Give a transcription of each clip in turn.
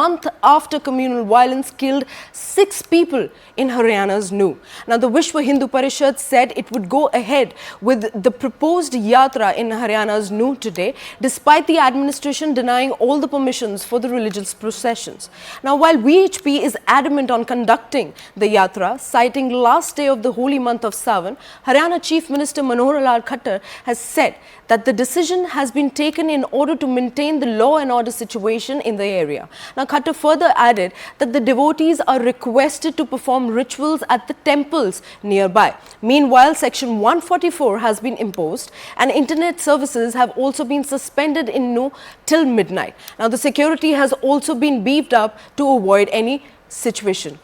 month after communal violence killed 6 people in Haryana's Nuh. Now, the Vishwa Hindu Parishad said it would go ahead with the proposed yatra in Haryana's Nuh today, despite the administration denying all the permissions for the religious processions. Now, while VHP is adamant on conducting the yatra, citing last day of the holy month of Sawan, Haryana Chief Minister Manohar Lal Khattar has said that the decision has been taken in order to maintain the law and order situation in the area. Now, Khattar further added that the devotees are requested to perform rituals at the temples nearby. Meanwhile, Section 144 has been imposed and internet services have also been suspended in Nuh till midnight. Now, the security has also been beefed up to avoid any situation.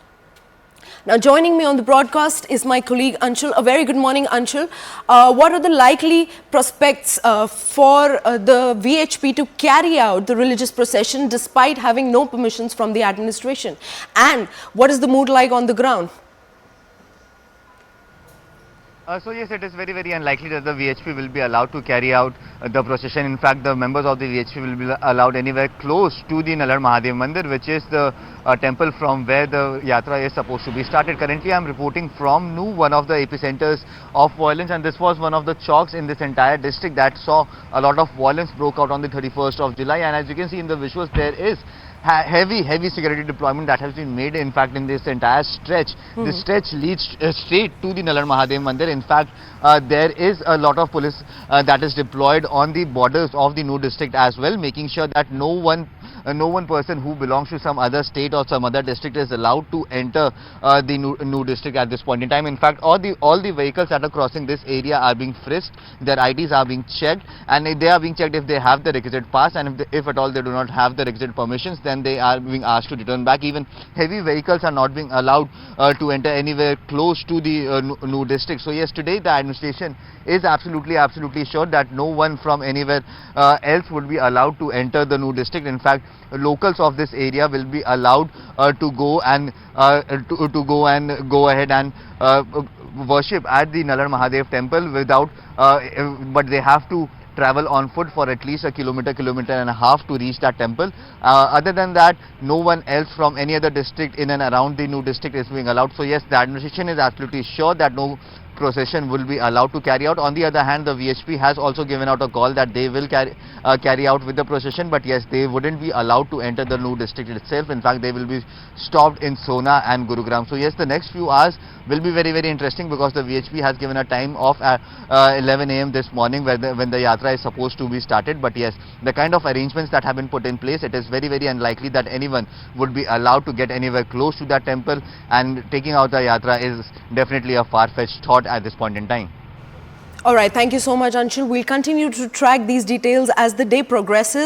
Now, joining me on the broadcast is my colleague Anshul. A very good morning, Anshul. What are the likely prospects for the VHP to carry out the religious procession despite having no permissions from the administration? And what is the mood like on the ground? So yes, it is very, very unlikely that the VHP will be allowed to carry out the procession. In fact, the members of the VHP will be allowed anywhere close to the Nalar Mahadev Mandir, which is the temple from where the yatra is supposed to be started. Currently, I am reporting from Nuh, one of the epicenters of violence, and this was one of the chowks in this entire district that saw a lot of violence broke out on the 31st of July. And as you can see in the visuals, there is heavy security deployment that has been made, in fact, in this entire stretch. This stretch leads straight to the Nalar Mahadev Mandir. In fact, there is a lot of police that is deployed on the borders of the Nuh district as well, making sure that no one person who belongs to some other state or some other district is allowed to enter the Nuh district at this point in time. In fact, all the vehicles that are crossing this area are being frisked, their IDs are being checked, and they are being checked if they have the requisite pass, and if at all they do not have the requisite permissions, then they are being asked to return back. Even heavy vehicles are not being allowed to enter anywhere close to the Nuh district. So yes, today the administration is absolutely sure that no one from anywhere else would be allowed to enter the Nuh district. In fact, locals of this area will be allowed to go ahead and worship at the Nalar Mahadev temple without, but they have to travel on foot for at least a kilometer and a half to reach that temple. Other than that, no one else from any other district in and around the Nuh district is being allowed. So yes, the administration is absolutely sure that no procession will be allowed to carry out. On the other hand, the VHP has also given out a call that they will carry out with the procession, but yes, they wouldn't be allowed to enter the Nuh district itself. In fact, they will be stopped in Sona and Gurugram. So yes, the next few hours will be very, very interesting, because the VHP has given a time of 11 AM this morning when the yatra is supposed to be started. But yes, the kind of arrangements that have been put in place, it is very, very unlikely that anyone would be allowed to get anywhere close to that temple, and taking out the yatra is definitely a far-fetched thought at this point in time. All right, thank you so much, Anshul. We'll continue to track these details as the day progresses.